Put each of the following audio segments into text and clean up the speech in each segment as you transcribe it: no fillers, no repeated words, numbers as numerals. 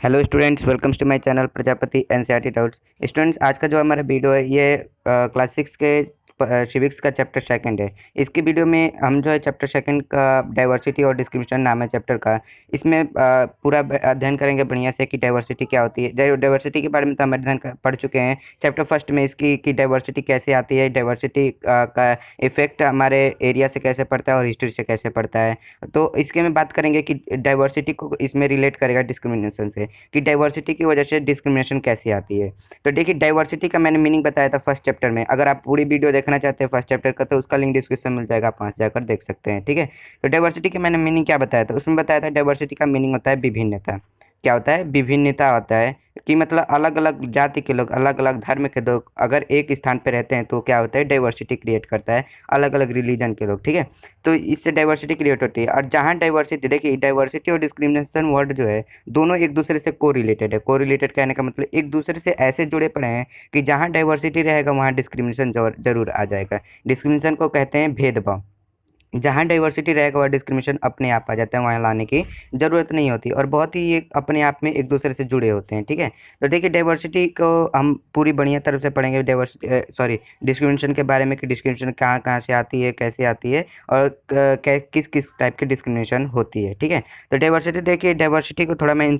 Hello students, welcomes to my channel Prajapati NCERT doubts. Students, आज का जो हमारा वीडियो है ये क्लास 6 के सिविक्स का चैप्टर सेकंड है। इसकी वीडियो में हम जो है चैप्टर सेकंड का डाइवर्सिटी और डिस्क्रिमिनेशन नाम है चैप्टर का। इसमें पूरा अध्ययन करेंगे बढ़िया से कि डाइवर्सिटी क्या होती है। डाइवर्सिटी के बारे में तो हम अध्ययन पढ़ चुके हैं चैप्टर फर्स्ट में, इसकी कि डाइवर्सिटी कैसे आती है, डाइवर्सिटी का इफेक्ट हमारे एरिया से कैसे पड़ता है और हिस्ट्री से कैसे पड़ता है। तो इसके में बात करेंगे कि डाइवर्सिटी को इसमें रिलेट करेगा डिस्क्रिमिनेशन से, कि डाइवर्सिटी की वजह से डिस्क्रिमिनेशन कैसे आती है। तो देखिए, डाइवर्सिटी का मैंने मीनिंग बताया था फर्स्ट चैप्टर में। अगर आप पूरी वीडियो देखना चाहते हैं फर्स्ट चैप्टर का तो उसका लिंक डिस्क्रिप्शन मिल जाएगा, आप वहाँ से जाकर देख सकते हैं। ठीक है, तो डाइवर्सिटी का मैंने मीनिंग क्या बताया था, उसमें बताया था डाइवर्सिटी का मीनिंग होता है विभिन्नता। क्या होता है? विभिन्नता होता है कि मतलब अलग अलग जाति के लोग, अलग अलग धर्म के लोग अगर एक स्थान पर रहते हैं तो क्या होता है, डाइवर्सिटी क्रिएट करता है, अलग अलग रिलीजन के लोग। ठीक है, तो इससे डाइवर्सिटी क्रिएट होती है। और जहाँ डाइवर्सिटी, देखिए डाइवर्सिटी और डिस्क्रिमिनेशन वर्ड जो है दोनों एक दूसरे से को रिलेटेड है। को रिलेटेड कहने का मतलब एक दूसरे से ऐसे जुड़े पड़े हैं कि जहाँ डाइवर्सिटी रहेगा वहाँ डिस्क्रिमिनेशन जरूर आ जाएगा। डिस्क्रिमिनेशन को कहते हैं भेदभाव। जहाँ डाइवर्सिटी रहेगा वह डिस्क्रिमिनेशन अपने आप आ जाता है, वहाँ लाने की ज़रूरत नहीं होती, और बहुत ही ये अपने आप में एक दूसरे से जुड़े होते हैं। ठीक है, तो देखिए डाइवर्सिटी को हम पूरी बढ़िया तरफ से पढ़ेंगे, डिस्क्रिमिनेशन के बारे में कि डिस्क्रिमिनेशन कहाँ कहाँ से आती है, कैसे आती है, और किस किस टाइप की डिस्क्रिमिनेशन होती है। ठीक है, तो डाइवर्सिटी, देखिए डाइवर्सिटी को थोड़ा मैं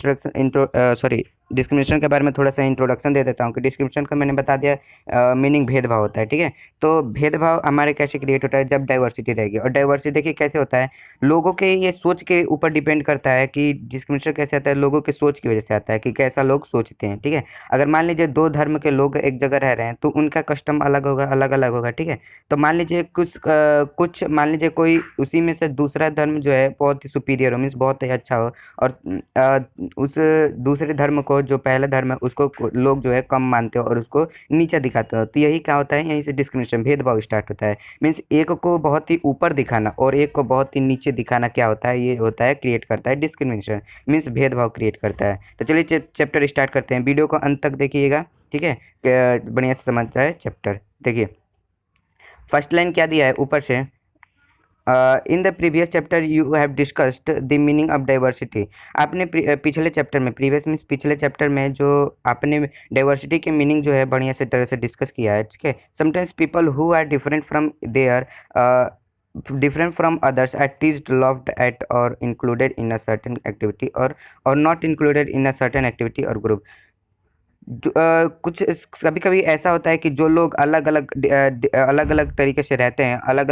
डिस्क्रिमिनेशन के बारे में थोड़ा सा इंट्रोडक्शन दे देता हूँ कि डिस्क्रिमिनेशन का मैंने बता दिया मीनिंग भेदभाव होता है। ठीक है, तो भेदभाव हमारे कैसे क्रिएट होता है, जब डाइवर्सिटी रहेगी। और डाइवर्सिटी देखिए कैसे होता है, लोगों के ये सोच के ऊपर डिपेंड करता है कि डिस्क्रिमिनेशन कैसे आता है, लोगों के सोच की वजह से आता है कि कैसा लोग सोचते हैं। ठीक है, अगर मान लीजिए दो धर्म के लोग एक जगह रह रहे हैं तो उनका कस्टम अलग होगा, अलग अलग होगा। ठीक है, तो मान लीजिए कुछ मान लीजिए कोई उसी में से दूसरा धर्म जो है बहुत ही सुपीरियर हो, मीन्स बहुत ही अच्छा हो, और उस दूसरे धर्म को, जो पहला धर्म है उसको लोग जो है कम मानते हो और उसको नीचा दिखाते हो। तो यही क्या होता है, यहीं से डिस्क्रिमिनेशन, भेदभाव स्टार्ट होता है। मीन्स एक को बहुत ही ऊपर दिखाना और एक को बहुत ही नीचे दिखाना क्या होता है, ये होता है, क्रिएट करता है डिस्क्रिमिनेशन, मीन्स भेदभाव क्रिएट करता है। तो चलिए चैप्टर स्टार्ट करते हैं, वीडियो को अंत तक देखिएगा। ठीक है, बढ़िया से समझ जाए चैप्टर। देखिए फर्स्ट लाइन क्या दिया है ऊपर से, in the previous chapter you have discussed the meaning of diversity. आपने पिछले चैप्टर में, प्रीवियस मीन्स पिछले चैप्टर में जो आपने डाइवर्सिटी के मीनिंग जो है बढ़िया से तरह से डिस्कस किया है। ठीक है, sometimes people who are different from others are teased, laughed at, or included in a certain activity, or not included in a certain activity or group। कुछ कभी कभी ऐसा होता है कि जो लोग अलग अलग तरीके से रहते हैं, अलग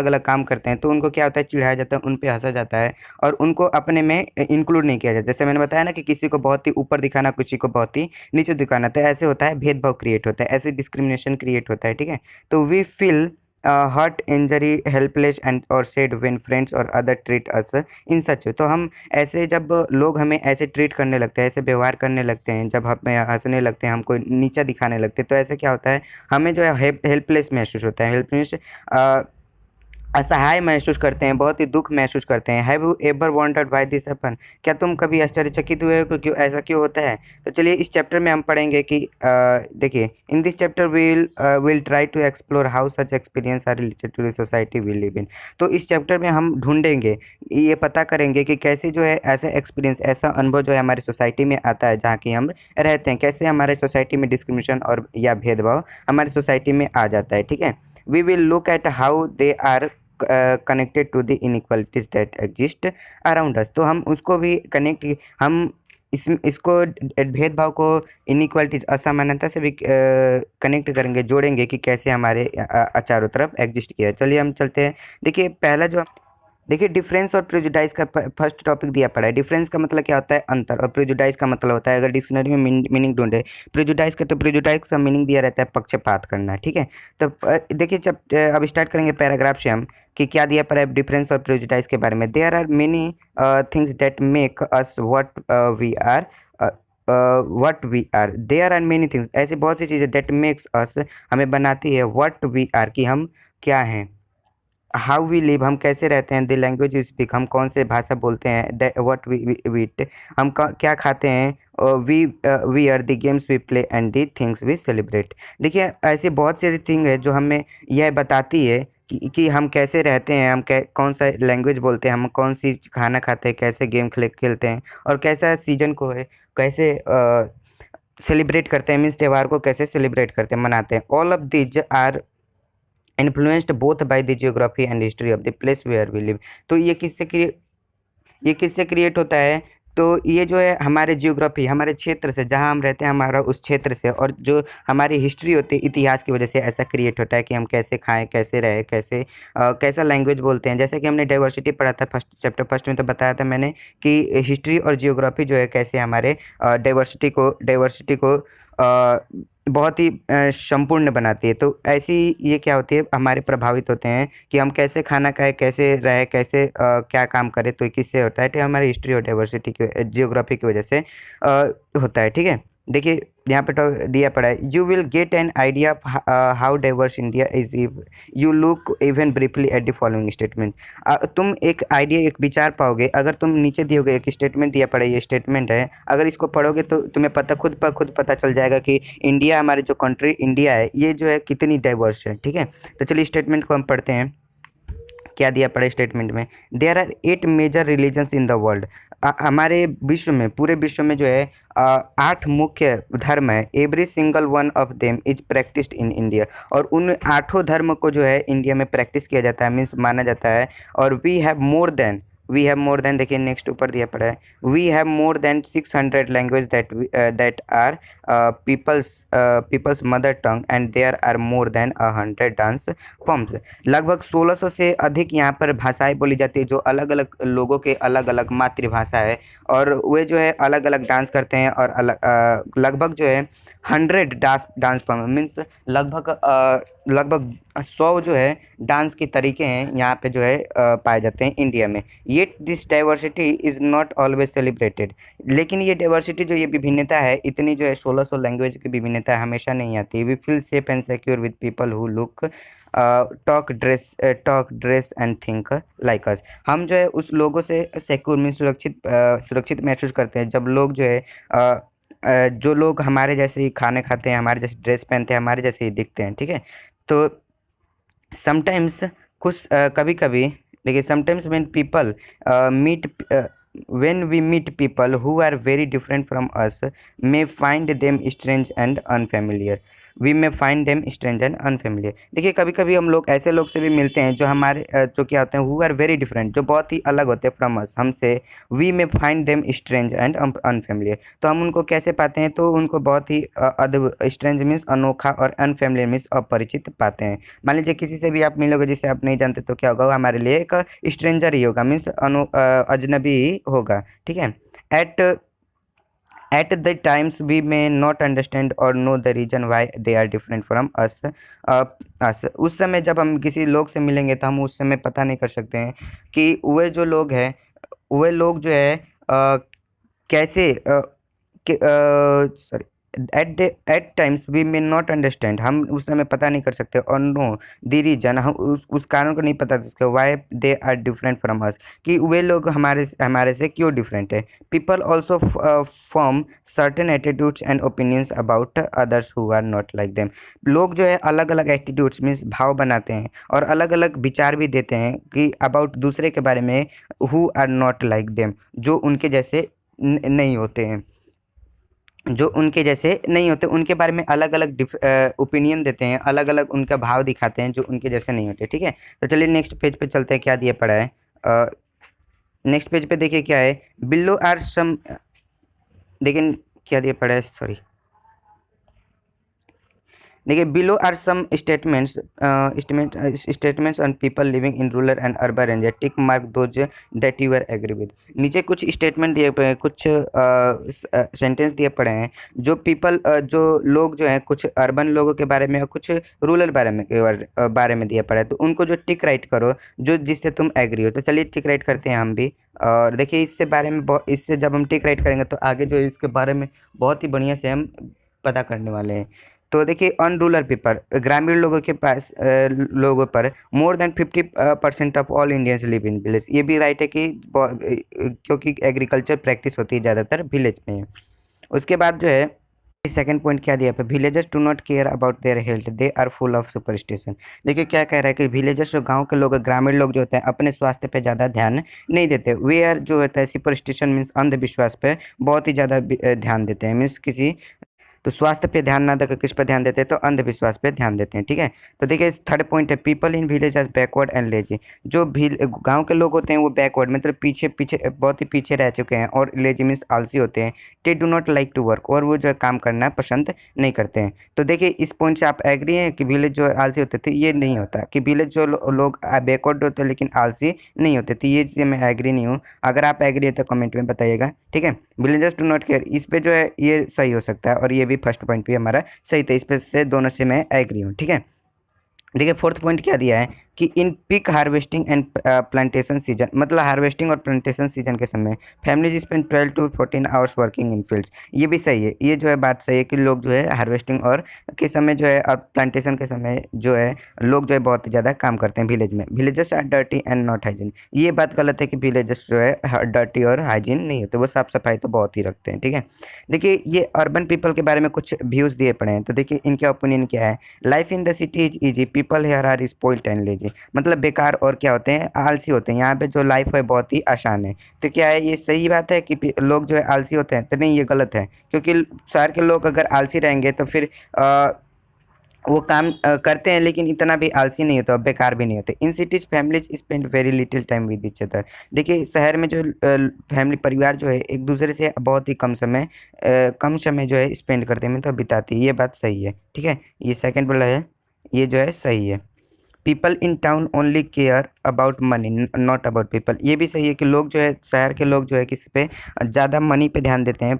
अलग काम करते हैं, तो उनको क्या होता है, चिढ़ाया जाता है, उन पे हंसा जाता है, और उनको अपने में इंक्लूड नहीं किया जाता। जैसे मैंने बताया ना कि किसी को बहुत ही ऊपर दिखाना, किसी को बहुत ही नीचे दिखाना, तो ऐसे होता है, भेदभाव क्रिएट होता है, ऐसे डिस्क्रिमिनेशन क्रिएट होता है। ठीक है, तो we feel hurt, injury, helpless and और सैड व्हेन फ्रेंड्स और other treat us in such. तो हम ऐसे, जब लोग हमें ऐसे ट्रीट करने लगते हैं, ऐसे व्यवहार करने लगते हैं, जब हमें हंसने लगते हैं, हमको नीचा दिखाने लगते हैं, तो ऐसे क्या होता है, हमें जो है हेल्पलेस महसूस होता है। हेल्पलेस, असहाय महसूस करते हैं, बहुत ही दुख महसूस करते हैं। Have you ever wanted why this happen? क्या तुम कभी आश्चर्यचकित हुए हो कि क्यों ऐसा क्यों होता है? तो चलिए इस चैप्टर में हम पढ़ेंगे कि देखिए, in this chapter will try to explore how such experience are related to the society we live in. तो इस चैप्टर में हम ढूंढेंगे, ये पता करेंगे कि कैसे जो है ऐसा एक्सपीरियंस, ऐसा अनुभव जो है हमारी सोसाइटी में आता है जहाँ की हम रहते हैं, कैसे हमारे सोसाइटी में डिस्क्रिमिनेशन और या भेदभाव हमारी सोसाइटी में आ जाता है। ठीक है, we will look at how they are connected to the inequalities that exist around us. तो हम उसको भी कनेक्ट, हम इसको भेदभाव को इनइक्वालिटीज, असमानता से भी कनेक्ट करेंगे, जोड़ेंगे कि कैसे हमारे चारों तरफ एग्जिस्ट किया है। चलिए हम चलते हैं। देखिए पहला जो, देखिए डिफरेंस और प्रेजुडाइज का फर्स्ट टॉपिक दिया पड़ा है। डिफरेंस का मतलब क्या होता है, अंतर, और प्रेजुडाइज का मतलब होता है, अगर डिक्शनरी में मीनिंग ढूंढे प्रेजुडाइज का, तो प्रेजुडाइज का मीनिंग दिया रहता है पक्षपात करना। ठीक है, तो देखिए जब अब स्टार्ट करेंगे पैराग्राफ से हम कि क्या दिया पड़ा है डिफरेंस और प्रेजुडाइज के बारे में। There are many things that make us what we are, what we are. There are many things, ऐसी बहुत सी चीज़ें, दैट मेक्स अस, हमें बनाती है, व्हाट वी आर, कि हम क्या हैं। हाउ वी लिव, हम कैसे रहते हैं। द लैंग्वेज वी स्पीक, हम कौन से भाषा बोलते हैं। व्हाट वी वीट, हम क्या खाते हैं। We are the games we play and the things we celebrate. देखिए ऐसी बहुत सारी थिंग है जो हमें यह बताती है कि हम कैसे रहते हैं, हम कौन सा लैंग्वेज बोलते हैं, हम कौन सी खाना खाते हैं, कैसे गेम खेलते हैं, और कैसा सीजन को है कैसे सेलिब्रेट करते हैं, मीन्स त्यौहार को कैसे सेलिब्रेट करते हैं, मनाते हैं। All of these are influenced both by the geography and history of the place where we live. तो ये किससे क्रिएट होता है? तो ये जो है हमारे जियोग्राफी, हमारे क्षेत्र से, जहाँ हम रहते हैं हमारा उस क्षेत्र से, और जो हमारी हिस्ट्री होती है इतिहास की वजह से ऐसा क्रिएट होता है कि हम कैसे खाएं, कैसे रहे, कैसा लैंग्वेज बोलते हैं। जैसे कि हमने डाइवर्सिटी पढ़ा था चैप्टर फर्स्ट में, तो बताया था मैंने कि हिस्ट्री और जियोग्राफी जो है कैसे हमारे डाइवर्सिटी को बहुत ही संपूर्ण बनाती है। तो ऐसी ये क्या होती है, हमारे प्रभावित होते हैं कि हम कैसे खाना खाएं, कैसे रहे, क्या काम करें। तो किससे होता है? तो हमारी हिस्ट्री और डाइवर्सिटी की जियोग्राफी की वजह से होता है। ठीक है, देखिए यहाँ पे तो दिया पड़ा है, you will get an idea how diverse India is if you look even briefly at the following statement. तुम एक आइडिया, एक विचार पाओगे अगर तुम नीचे दिए गए एक स्टेटमेंट दिया पड़ा है, ये स्टेटमेंट है, अगर इसको पढ़ोगे तो तुम्हें खुद पता चल जाएगा कि इंडिया, हमारे जो कंट्री इंडिया है, ये जो है कितनी डाइवर्स है। ठीक है, तो चलिए स्टेटमेंट को हम पढ़ते हैं। क्या दिया पड़ा स्टेटमेंट में? There are 8 major religions in the world. हमारे विश्व में, पूरे विश्व में जो है 8 मुख्य धर्म है। Every single one of them is practised in India. और उन 8 धर्म को जो है इंडिया में प्रैक्टिस किया जाता है, मीन्स माना जाता है। और वी हैव मोर देन, देखिए नेक्स्ट ऊपर दिया पड़ा है, we have more than 600 language that are people's mother tongue and there are more than 100 dance forms. लगभग 1600 से अधिक यहाँ पर भाषाएं बोली जाती है, जो अलग अलग लोगों के अलग अलग मातृभाषा है, और वे जो है अलग अलग डांस करते हैं। और लगभग जो है 100 डांस फॉर्म, मीन्स लगभग 100 जो है डांस के तरीके हैं यहाँ पे जो है पाए जाते हैं इंडिया में। ये this diversity is not always celebrated. लेकिन ये डाइवर्सिटी जो ये विभिन्नता है, इतनी जो है 1600 लैंग्वेज की विभिन्नता हमेशा नहीं आती। We feel safe and secure with people who look talk dress and think like us. हम जो है उस लोगों से सिक्योर में सुरक्षित महसूस करते हैं जब लोग जो है जो लोग हमारे जैसे ही खाने खाते हैं, हमारे जैसे ड्रेस पहनते हैं, हमारे जैसे ही दिखते हैं। ठीक है, तो समटाइम्स कभी कभी, देखिए sometimes meet when we meet people who are very different from us may find them strange and unfamiliar। देखिए कभी कभी हम लोग ऐसे लोग से भी मिलते हैं जो हमारे जो क्या होते हैं, who are very different, जो बहुत ही अलग होते हैं from us, हमसे। we may find them strange and unfamiliar। तो हम उनको कैसे पाते हैं? तो उनको बहुत ही स्ट्रेंज मीन्स अनोखा, और अनफेमिलियर मीन्स अपरिचित पाते हैं। मान लीजिए किसी से भी आप मिलोगे जिसे आप नहीं जानते, तो क्या होगा? वो हमारे लिए एक स्ट्रेंजर ही होगा, मीन्स अजनबी ही होगा। ठीक है, at the times we may not understand or know the reason why they are different from us। उस समय जब हम किसी लोग से मिलेंगे तो हम उस समय पता नहीं कर सकते हैं कि वे जो लोग हैं, वे लोग जो है कैसे sorry at times we may not understand, हम उस समय पता नहीं कर सकते, और नो द रीजन, हम उस कारण को नहीं पता कर सकते, why they are different from us, कि वे लोग हमारे से क्यों डिफरेंट है। People also form certain attitudes and opinions about others who are not like them. लोग जो है अलग अलग एटीट्यूड्स मीन्स भाव बनाते हैं, और अलग अलग विचार भी देते हैं कि अबाउट दूसरे के बारे में, who are not like them, जो उनके जैसे नहीं होते हैं, उनके बारे में अलग अलग ओपिनियन देते हैं, अलग अलग उनका भाव दिखाते हैं जो उनके जैसे नहीं होते। ठीक है, तो चलिए नेक्स्ट पेज पे चलते हैं, क्या दिया पड़ा है। नेक्स्ट पेज पे देखिए क्या है, बिलो आर सम, देखिए क्या दिया पड़ा है, सॉरी, देखिए below are some statements on people living in rural and urban area, tick mark those that you are agree with. नीचे कुछ स्टेटमेंट दिए पड़े हैं, कुछ सेंटेंस दिए पड़े हैं, जो लोग जो हैं, कुछ अर्बन लोगों के बारे में और कुछ रूरल बारे में दिया पड़ा है। तो उनको जो टिक राइट करो, जो जिससे तुम एग्री हो। तो चलिए टिक राइट करते हैं हम भी। और देखिए इससे जब हम टिक राइट करेंगे तो आगे जो इसके बारे में बहुत ही बढ़िया से हम पता करने वाले हैं। तो देखिए अन रूरल पीपल, ग्रामीण लोगों पर more than 50% of all Indians live in village. ये भी राइट है कि क्योंकि एग्रीकल्चर प्रैक्टिस होती है ज़्यादातर विलेज में। उसके बाद जो है सेकंड पॉइंट क्या दिया पे, villagers do not care about their health, they are full of superstition. देखिए क्या कह रहा है कि विलेजर्स जो गांव के लोग, ग्रामीण लोग जो होते हैं अपने स्वास्थ्य पे ज़्यादा ध्यान नहीं देते। वे आर जो होता है सुपरस्टिशन मीन्स अंधविश्वास पे बहुत ही ज़्यादा ध्यान देते हैं। मीन्स किसी तो स्वास्थ्य पे ध्यान ना देकर किस पर ध्यान देते हैं, तो अंधविश्वास पे ध्यान देते हैं। ठीक है, तो देखिए थर्ड पॉइंट है, people in village as backward and lazy. जो भी गांव के लोग होते हैं वो बैकवर्ड मतलब पीछे पीछे बहुत ही पीछे रह चुके हैं, और लेजी मीन्स आलसी होते हैं। They do not like to work, और वो जो है काम करना पसंद नहीं करते हैं। तो देखिए इस पॉइंट से आप एग्री हैं कि विलेज जो आलसी होते थे, ये नहीं होता कि विलेज जो लोग बैकवर्ड होते हैं लेकिन आलसी नहीं होते, तो ये चीज़ें मैं एग्री नहीं हूँ। अगर आप एग्री है तो कमेंट में बताइएगा। ठीक है, विलेजर्स डू नॉट केयर, इस पे जो है ये सही हो सकता है, और ये भी फर्स्ट पॉइंट भी हमारा सही था। इस पे से दोनों से मैं एग्री हूँ। ठीक है, देखिए फोर्थ पॉइंट क्या दिया है कि in peak harvesting and plantation season, मतलब हार्वेस्टिंग और प्लांटेशन सीजन के समय families spend 12 to 14 hours working in fields. ये भी सही है, ये जो है बात सही है कि लोग जो है हार्वेस्टिंग और के समय जो है और प्लांटेशन के समय जो है लोग जो है बहुत ज़्यादा काम करते हैं विलेज में। Villagers are dirty and not hygiene, ये बात गलत है कि विलेजर्स जो है डर्टी और हाइजीन नहीं होते, वो साफ सफाई तो बहुत ही रखते हैं। ठीक है, देखिए ये अर्बन पीपल के बारे में कुछ व्यूज़ दिए पड़े हैं, तो देखिए इनका ओपिनियन क्या है। Life in the city is easy, people here are spoiled and lazy, मतलब बेकार और क्या होते हैं, आलसी होते हैं। यहाँ पे जो लाइफ है बहुत ही आसान है। तो क्या है ये सही बात है कि लोग जो है आलसी होते हैं, तो नहीं, ये गलत है। क्योंकि शहर के लोग अगर आलसी रहेंगे तो फिर वो काम करते हैं लेकिन इतना भी आलसी नहीं होता और बेकार भी नहीं होते। In cities families spend very little time with each other, देखिए शहर में जो फैमिली परिवार जो है एक दूसरे से बहुत ही कम समय जो है स्पेंड करते हैं, मतलब बिताती है। ये बात सही है। ठीक है, ये सेकंड वाला है, ये जो है सही है। People in town only care about money not about people, ये भी सही है कि लोग जो है शहर के लोग जो है किसी पे ज़्यादा मनी पे ध्यान देते हैं,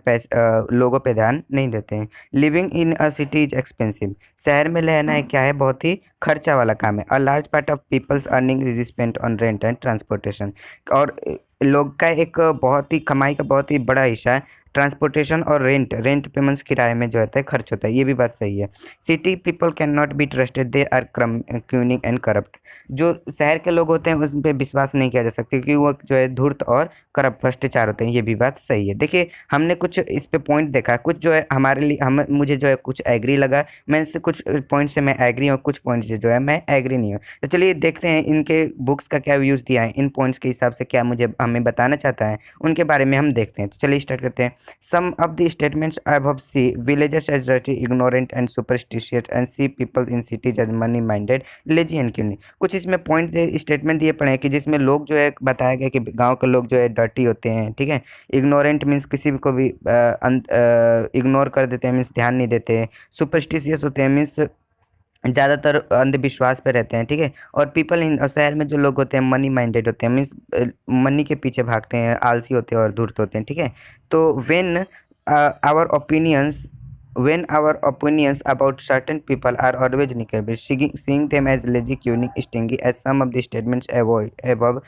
लोगों पे ध्यान नहीं देते हैं। Living in a city is expensive, शहर में रहना एक क्या है, बहुत ही खर्चा वाला काम है। A large part of people's earning is spent on rent and transportation, और लोग का एक बहुत ही कमाई का बहुत ही बड़ा हिस्सा ट्रांसपोर्टेशन और रेंट पेमेंट्स किराए में जो होता है खर्च होता है। ये भी बात सही है। City people can not be trusted, they are cunning and corrupt, जो शहर के लोग होते हैं उस पर विश्वास नहीं किया जा सकता क्योंकि वो जो है धूर्त और करप्ट भ्रष्टाचार होते हैं। ये भी बात सही है। देखिए हमने कुछ इस पे पॉइंट देखा, कुछ जो है हमारे लिए हम मुझे जो है कुछ एग्री लगा, मैं इससे कुछ पॉइंट से मैं एग्री हूँ, कुछ पॉइंट से जो है मैं एग्री नहीं हूँ। तो चलिए देखते हैं इनके बुक्स का क्या व्यूज़ दिया है, इन पॉइंट्स के हिसाब से क्या मुझे हमें बताना चाहता है उनके बारे में हम देखते हैं। तो चलिए स्टार्ट करते हैं। Some of the statements above see villagers as dirty, ignorant and superstitious and see people in cities as money-minded, lazy and cunning। कुछ इसमें पॉइंट स्टेटमेंट दिए पड़े हैं कि जिसमें लोग जो है बताया गया कि गांव के लोग जो है डर्टी होते हैं। ठीक है, इग्नोरेंट मीन्स किसी को भी इग्नोर कर देते हैं, मीन्स ध्यान नहीं देते हैं। सुपरस्टिशियस होते हैं मीन्स ज़्यादातर अंधविश्वास पे रहते हैं। ठीक है, और पीपल इन शहर में जो लोग होते हैं मनी माइंडेड होते हैं, मीन्स मनी के पीछे भागते हैं, आलसी होते हैं और धूर्त होते हैं। ठीक है, तो our opinions when our opinions about certain people are always negative, seeing them as lazy, cunning, stingy, as some of the statements above,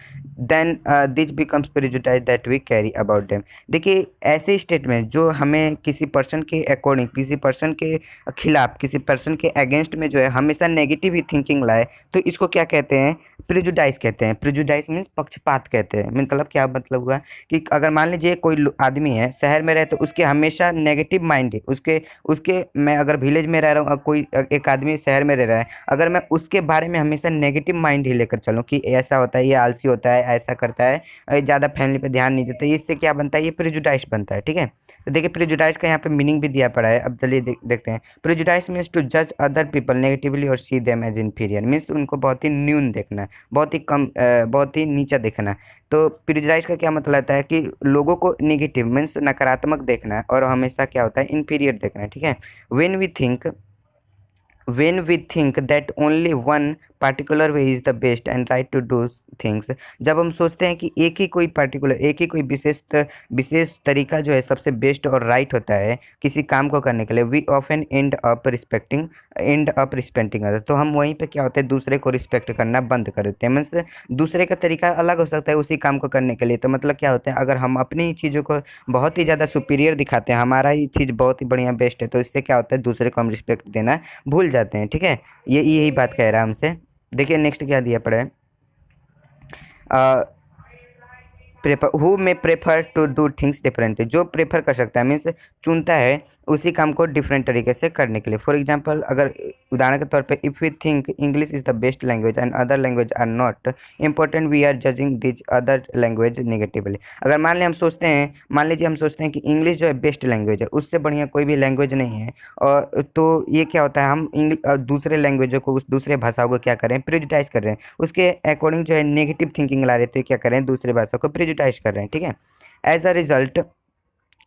then this becomes prejudice that we carry about them। देखिए ऐसे statement जो हमें किसी person के according, किसी person के खिलाफ, किसी पर्सन के अगेंस्ट में जो है हमेशा नेगेटिव ही थिंकिंग लाए, तो इसको क्या कहते हैं, प्रिजुडाइज कहते हैं। प्रिजुडाइज मीन्स पक्षपात कहते हैं। मतलब क्या मतलब हुआ कि अगर मान लीजिए कोई आदमी है शहर में रहे तो उसके हमेशा नेगेटिव माइंड है, उसके उसके मैं अगर विलेज में रह रहा हूँ और कोई एक आदमी शहर में रह रहा है, अगर मैं उसके बारे में हमेशा नेगेटिव माइंड ही लेकर चलूँ कि ऐसा होता है, ये आलसी होता है, ऐसा करता है, ज़्यादा फैमिली पे ध्यान नहीं देता, इससे क्या बनता है, ये प्रिजुडाइज बनता है। ठीक है, तो देखिए प्रिजुडाइज का यहाँ पे मीनिंग भी दिया पड़ा है। अब चलिए देखते हैं। प्रिजुडाइज मीन्स टू जज अदर पीपल नेगेटिवली और see them as inferior, means उनको बहुत ही न्यून देखना, बहुत ही कम, बहुत ही नीचा देखना। तो प्रिजुडाइज का क्या मतलब होता है कि लोगों को नेगेटिव मीन्स नकारात्मक देखना है, और हमेशा क्या होता है, इन्फीरियर देखना है। ठीक है, when we think that only one particular way is the best and right to do things, जब हम सोचते हैं कि एक ही कोई विशेष तरीका जो है सबसे बेस्ट और राइट होता है किसी काम को करने के लिए, we often end up respecting others, तो हम वहीं पे क्या होता है, दूसरे को रिस्पेक्ट करना बंद कर देते हैं। मीन्स दूसरे का तरीका अलग हो सकता है उसी काम को करने के लिए, तो मतलब क्या होता है, अगर हम अपनी चीज़ों को बहुत ही ज़्यादा सुपीरियर दिखाते हैं, हमारा ही चीज़ बहुत ही बढ़िया बेस्ट है, तो इससे क्या होता है, दूसरे को हम रिस्पेक्ट देना भूल जाते हैं। ठीक है, यही बात कह रहा है हमसे। देखिए नेक्स्ट क्या दिया पड़ा है। Prefer who may prefer to do things differently, जो प्रेफर कर सकता है मीन्स चुनता है उसी काम को डिफरेंट तरीके से करने के लिए। फॉर एग्जांपल, अगर उदाहरण के तौर पे if we think English is the best language and other language are not important, we are judging these other language negatively. अगर मान लीजिए हम सोचते हैं कि इंग्लिश जो है बेस्ट लैंग्वेज है, उससे बढ़िया कोई भी लैंग्वेज नहीं है, और तो ये क्या होता है, हम दूसरे लैंग्वेजों को, उस दूसरे भाषाओं को क्या करें, प्रेजुडाइज कर रहे हैं, उसके अकॉर्डिंग जो है नेगेटिव थिंकिंग ला रहे थे, क्या करें, दूसरे भाषा को प्रेजुडाइज कर रहे हैं। ठीक है, एज अ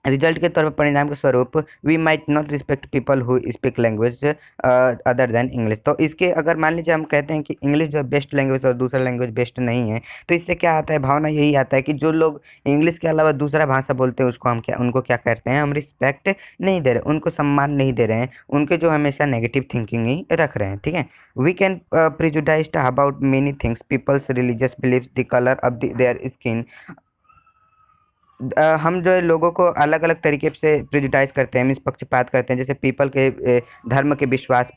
रिजल्ट के तौर पर, परिणाम के स्वरूप, we might not respect people who speak language other than English. तो इसके अगर मान लीजिए हम कहते हैं कि इंग्लिश जो बेस्ट लैंग्वेज और दूसरा लैंग्वेज बेस्ट नहीं है, तो इससे क्या आता है, भावना यही आता है कि जो लोग इंग्लिश के अलावा दूसरा भाषा बोलते हैं उसको उनको क्या करते हैं, हम रिस्पेक्ट नहीं दे रहे, उनको सम्मान नहीं दे रहे हैं, उनके जो हमेशा नेगेटिव थिंकिंग ही रख रहे हैं। ठीक है, we can prejudice about many things, people's religious beliefs, the colour of their skin. हम जो है लोगों को अलग अलग तरीके से प्रेजुडाइज करते हैं, मीन्स पक्षपात करते हैं, जैसे पीपल के धर्म के विश्वास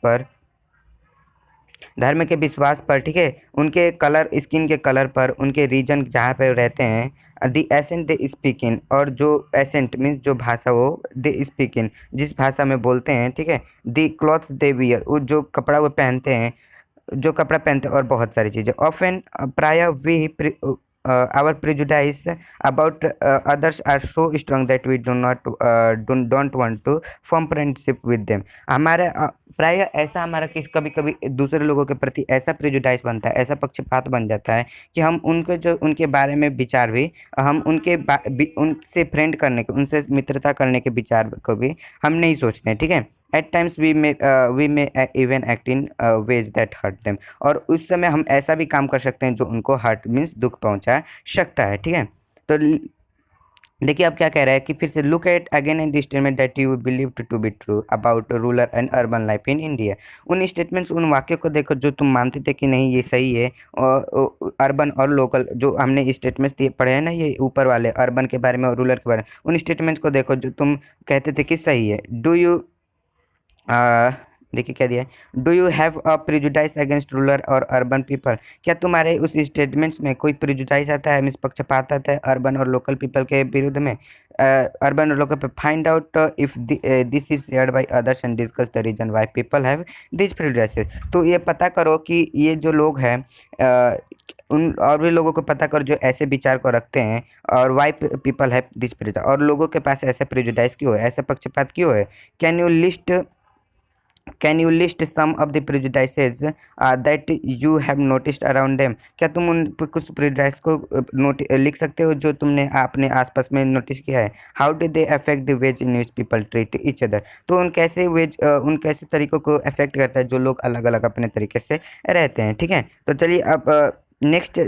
पर, ठीक है, उनके कलर, स्किन के कलर पर, उनके रीजन जहाँ पे रहते हैं, the accent they speak in, और जो एसेंट मीन्स जो भाषा वो दे स्पीक इन, जिस भाषा में बोलते हैं, ठीक है, द क्लॉथ्स दे वियर, वो जो कपड़ा वो पहनते हैं, और बहुत सारी चीज़ें। ऑफन प्राय we our prejudice about others are so strong that we don't want to form friendship with them। हमारे प्राय ऐसा हमारा कभी कभी दूसरे लोगों के प्रति ऐसा प्रेजुडाइज बनता है, ऐसा पक्षपात बन जाता है कि हम उनके बारे में विचार भी, हम उनसे फ्रेंड करने के, उनसे मित्रता करने के विचार को भी हम नहीं सोचते हैं। ठीक है, at times we may even act in ways that hurt them, और उस समय हम ऐसा भी काम कर सकते हैं जो उनको हर्ट मीन्स दुख पहुंचा सकता है। ठीक है, तो देखिए अब क्या कह रहा है कि फिर से look at again and statement that you believe to be true about rural and urban life in India. उन स्टेटमेंट्स, उन वाक्यों को देखो जो तुम मानते थे कि नहीं ये सही है, और अर्बन और लोकल जो हमने स्टेटमेंट्स पढ़े हैं ना, ये ऊपर वाले अर्बन के बारे में और रूरल के बारे में, उन स्टेटमेंट्स को देखो जो तुम कहते थे कि सही है। देखिए क्या दिया है, do you have a prejudice against rural और अर्बन पीपल। क्या तुम्हारे उस स्टेटमेंट्स में कोई प्रिजुडाइज आता है, मीन्स पक्षपात आता है अर्बन और लोकल पीपल के विरुद्ध में, अर्बन और लोकल पे। Find out if this is shared by others and discuss the reason why people have this prejudices. तो ये पता करो कि ये जो लोग हैं, उन और भी लोगों को पता करो जो ऐसे विचार को रखते हैं, और Y people have this prejudice, और लोगों के पास ऐसा प्रिजुडाइज क्यों है, ऐसा पक्षपात क्यों है। Can you list some of the prejudices that you have noticed around them. क्या तुम उन कुछ प्रेजुडाइस को लिख सकते हो जो तुमने अपने आसपास में नोटिस किया है। How do they affect the ways in which people treat each other. तो उन कैसे तरीकों को अफेक्ट करता है जो लोग अलग अलग अपने तरीके से रहते हैं। ठीक है, तो चलिए अब नेक्स्ट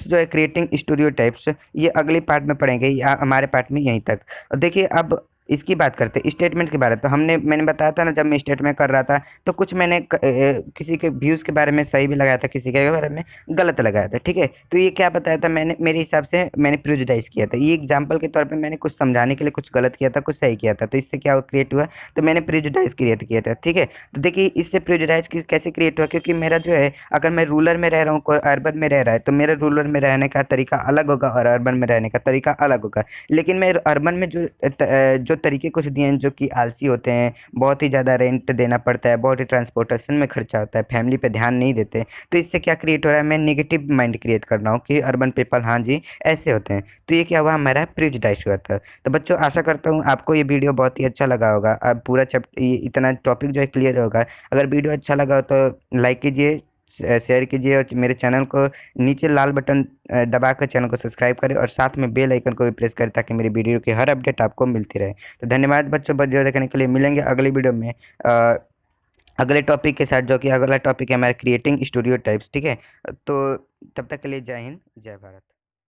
जो है क्रिएटिंग स्टीरियोटाइप्स, ये अगली पार्ट में पढ़ेंगे, या हमारे पार्ट में यहीं तक। देखिए अब इसकी बात करते हैं स्टेटमेंट के बारे में। तो मैंने बताया था ना, जब मैं स्टेटमेंट कर रहा था तो कुछ मैंने किसी के व्यूज़ के बारे में सही भी लगाया था, किसी के बारे में गलत लगाया था। ठीक है, तो ये क्या बताया था मैंने, मेरे हिसाब से मैंने प्रेजुडाइज किया था। ये एग्जाम्पल के तौर पर मैंने कुछ समझाने के लिए कुछ गलत किया था, कुछ सही किया था, तो इससे क्या क्रिएट हुआ, तो मैंने प्रेजुडाइज क्रिएट किया था। ठीक है, तो देखिए इससे प्रेजुडाइज कैसे क्रिएट हुआ, क्योंकि मेरा जो है, अगर मैं रूरल में रह रहा हूँ, कोई अर्बन में रह रहा है, तो मेरा रूरल में रहने का तरीका अलग होगा और अर्बन में रहने का तरीका अलग होगा। लेकिन मैं अर्बन में जो तरीके कुछ दिए हैं जो कि आलसी होते हैं, बहुत ही ज़्यादा रेंट देना पड़ता है, बहुत ही ट्रांसपोर्टेशन में खर्चा होता है, फैमिली पे ध्यान नहीं देते, तो इससे क्या क्रिएट हो रहा है, मैं नेगेटिव माइंड क्रिएट कर रहा हूँ कि अर्बन पीपल हाँ जी ऐसे होते हैं। तो ये क्या हुआ, हमारा प्रेजुडाइज हुआ था। तो बच्चों आशा करता हूँ आपको ये वीडियो बहुत ही अच्छा लगा होगा। अब पूरा इतना टॉपिक जो है क्लियर होगा। अगर वीडियो अच्छा लगा हो तो लाइक कीजिए, शेयर कीजिए, और मेरे चैनल को नीचे लाल बटन दबाकर चैनल को सब्सक्राइब करें, और साथ में बेल आइकन को भी प्रेस करें ताकि मेरी वीडियो की हर अपडेट आपको मिलती रहे। तो धन्यवाद बच्चों, वीडियो देखने के लिए। मिलेंगे अगली वीडियो में अगले टॉपिक के साथ, जो कि अगला टॉपिक है हमारा क्रिएटिंग स्टीरियोटाइप्स। ठीक है, तो तब तक के लिए जय हिंद, जय भारत।